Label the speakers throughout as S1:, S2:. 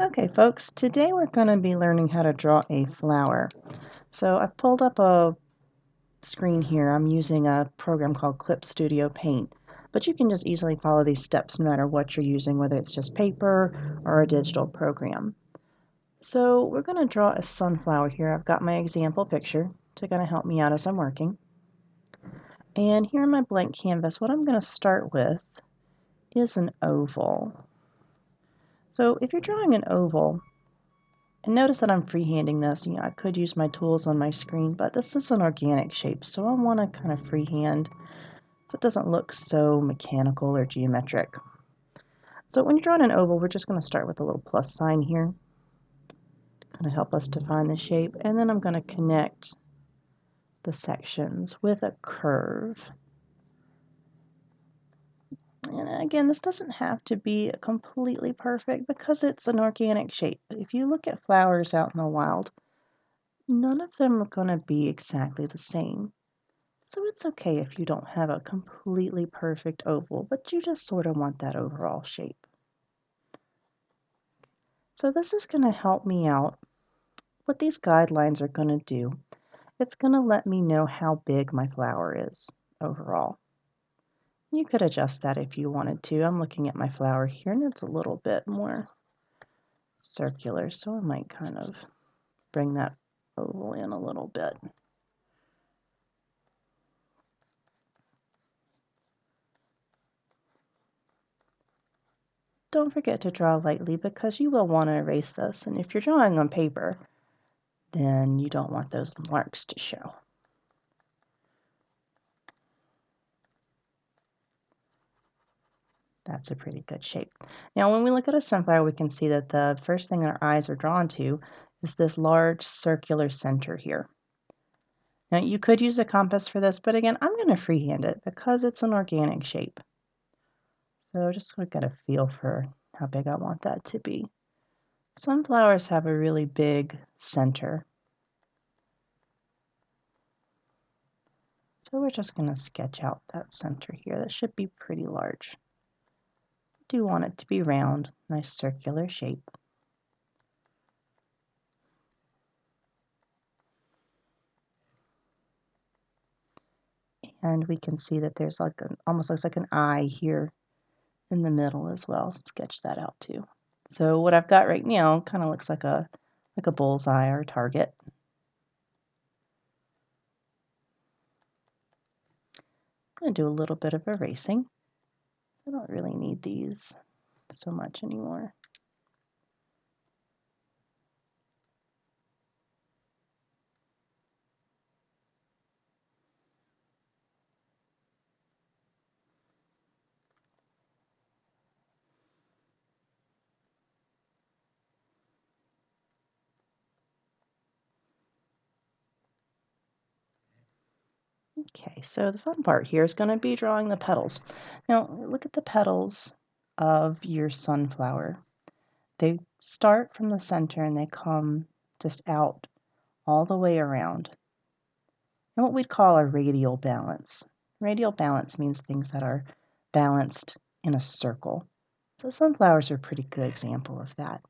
S1: Okay, folks, today we're going to be learning how to draw a flower. So I've pulled up a screen here. I'm using a program called Clip Studio Paint, but you can just easily follow these steps no matter what you're using, whether it's just paper or a digital program. So we're going to draw a sunflower here. I've got my example picture to kind of help me out as I'm working. And here on my blank canvas, what I'm going to start with is an oval. So if you're drawing an oval, and notice that I'm freehanding this. I could use my tools on my screen, but this is an organic shape, so I want to kind of freehand so it doesn't look so mechanical or geometric. So when you're drawing an oval, we're just going to start with a little plus sign here to kind of help us define the shape, and then I'm going to connect the sections with a curve. And again, this doesn't have to be completely perfect because it's an organic shape. If you look at flowers out in the wild, none of them are going to be exactly the same. So it's okay if you don't have a completely perfect oval, but you just sort of want that overall shape. So this is going to help me out. What these guidelines are going to do, it's going to let me know how big my flower is overall. You could adjust that if you wanted to. I'm looking at my flower here and it's a little bit more circular, so I might kind of bring that oval in a little bit. Don't forget to draw lightly because you will want to erase this, and if you're drawing on paper, then you don't want those marks to show. That's a pretty good shape. Now, when we look at a sunflower, we can see that the first thing our eyes are drawn to is this large circular center here. Now, you could use a compass for this, but again, I'm going to freehand it because it's an organic shape. So just sort of get a feel for how big I want that to be. Sunflowers have a really big center. So we're just going to sketch out that center here. That should be pretty large. Do want it to be round, nice circular shape. And we can see that there's like almost looks like an eye here in the middle as well. Sketch that out too. So what I've got right now kind of looks like a bullseye or a target. I'm going to do a little bit of erasing. I don't really need these so much anymore. Okay, so the fun part here is going to be drawing the petals. Now, look at the petals of your sunflower. They start from the center and they come just out all the way around. And what we'd call a radial balance. Radial balance means things that are balanced in a circle. So sunflowers are a pretty good example of that.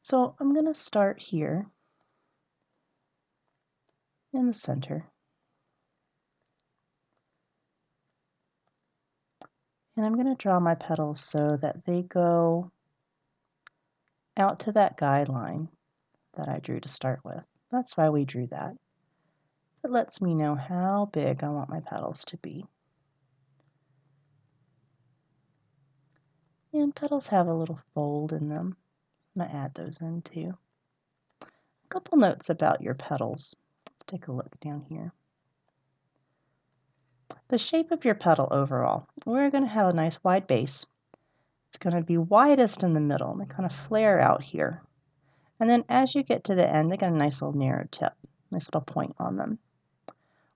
S1: So I'm going to start here in the center. And I'm going to draw my petals so that they go out to that guideline that I drew to start with. That's why we drew that. It lets me know how big I want my petals to be. And petals have a little fold in them. I'm going to add those in too. A couple notes about your petals. Let's take a look down here. The shape of your petal overall. We're going to have a nice wide base. It's going to be widest in the middle, and they kind of flare out here. And then as you get to the end, they got a nice little narrow tip, nice little point on them.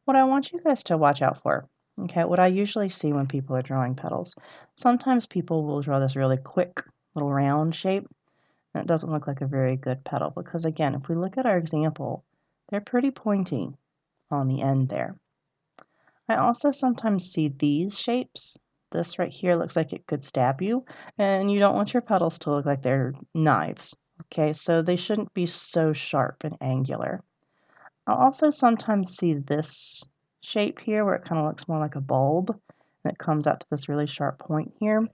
S1: What I want you guys to watch out for, okay, what I usually see when people are drawing petals, sometimes people will draw this really quick little round shape, and it doesn't look like a very good petal because, again, if we look at our example, they're pretty pointy on the end there. I also sometimes see these shapes this right here looks like it could stab you, and you don't want your petals to look like they're knives. Okay, so they shouldn't be so sharp and angular. I'll also sometimes see this shape here where it kind of looks more like a bulb and it comes out to this really sharp point here.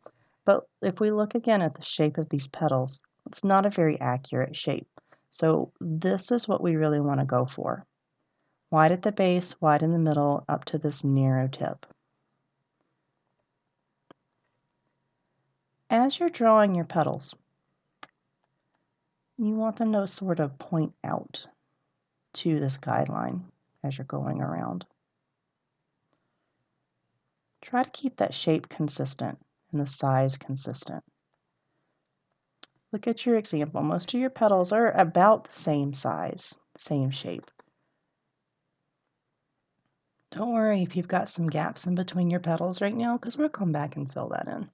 S1: But if we look again at the shape of these petals, it's not a very accurate shape. So this is what we really want to go for. Wide at the base, wide in the middle, up to this narrow tip. As you're drawing your petals, you want them to sort of point out to this guideline as you're going around. Try to keep that shape consistent and the size consistent. Look at your example. Most of your petals are about the same size, same shape. Don't worry if you've got some gaps in between your petals right now, because we'll come back and fill that in.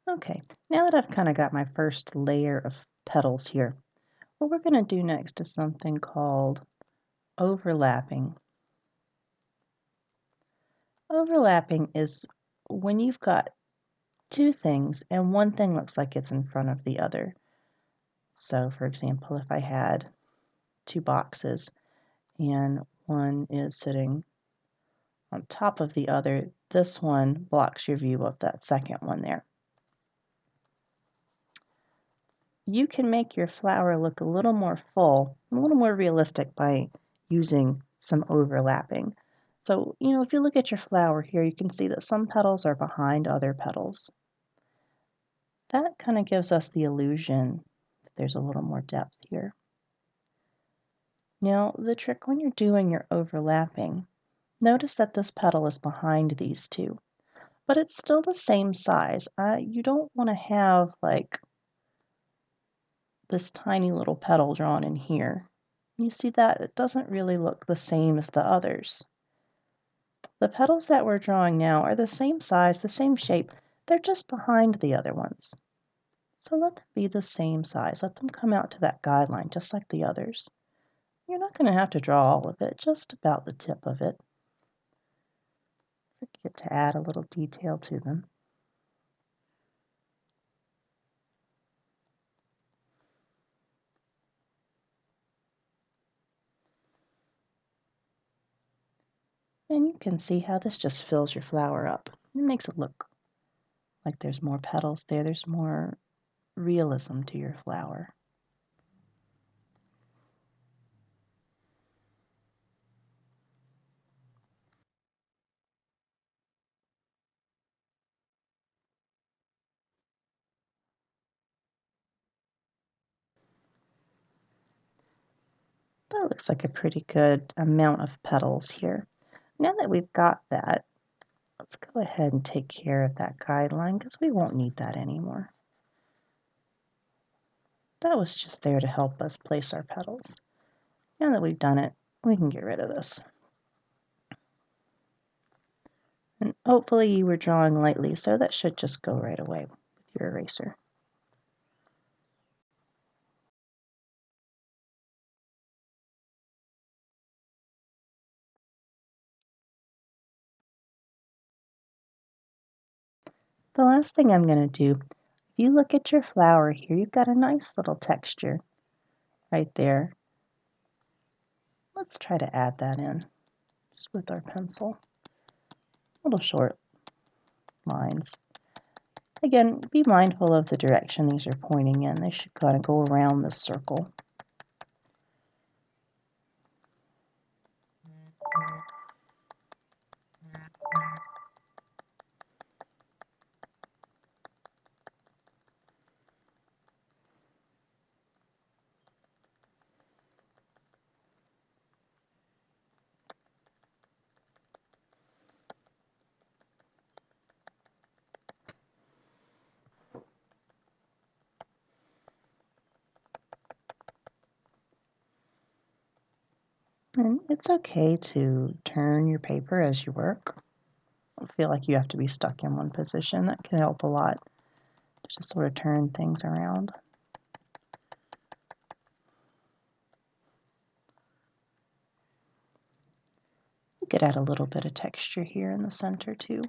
S1: Okay, now that I've kind of got my first layer of petals here, what we're going to do next is something called overlapping. Overlapping is when you've got two things and one thing looks like it's in front of the other. So for example, if I had two boxes and one is sitting on top of the other, this one blocks your view of that second one there. You can make your flower look a little more full, a little more realistic by using some overlapping. So, if you look at your flower here, you can see that some petals are behind other petals. That kind of gives us the illusion that there's a little more depth here. Now, the trick when you're doing your overlapping, notice that this petal is behind these two, but it's still the same size. You don't want to have like this tiny little petal drawn in here. You see that it doesn't really look the same as the others. The petals that we're drawing now are the same size, the same shape, they're just behind the other ones. So let them be the same size. Let them come out to that guideline just like the others. You're not going to have to draw all of it, just about the tip of it. Forget to add a little detail to them. And you can see how this just fills your flower up. It makes it look like there's more petals there. There's more realism to your flower. That looks like a pretty good amount of petals here. Now that we've got that, let's go ahead and take care of that guideline because we won't need that anymore. That was just there to help us place our petals. Now that we've done it, we can get rid of this. And hopefully you were drawing lightly, so that should just go right away with your eraser. The last thing I'm going to do, if you look at your flower here, you've got a nice little texture right there. Let's try to add that in just with our pencil. Little short lines. Again, be mindful of the direction these are pointing in. They should kind of go around this circle. And it's okay to turn your paper as you work. Don't feel like you have to be stuck in one position. That can help a lot to just sort of turn things around. You could add a little bit of texture here in the center too.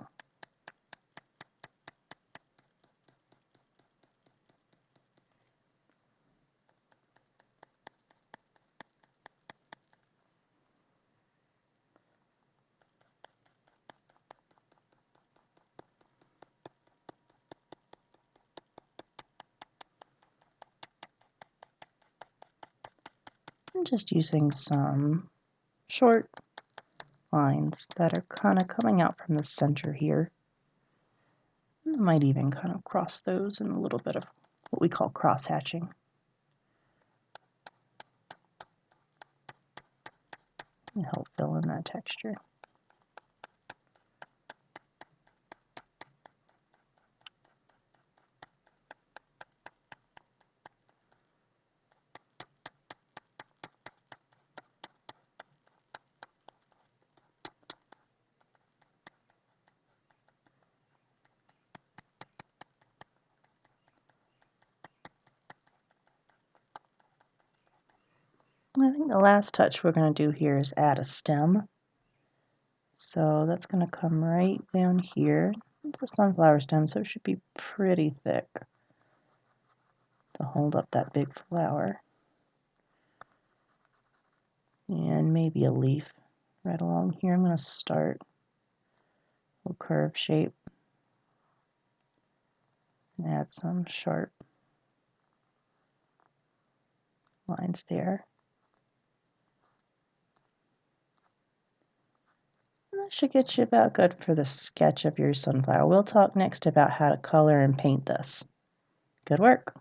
S1: I'm just using some short lines that are kind of coming out from the center here. I might even kind of cross those in a little bit of what we call cross hatching. And help fill in that texture. I think the last touch we're going to do here is add a stem. So that's going to come right down here. It's a sunflower stem, so it should be pretty thick to hold up that big flower. And maybe a leaf right along here. I'm going to start a little curve shape and add some sharp lines there. That should get you about good for the sketch of your sunflower. We'll talk next about how to color and paint this. Good work.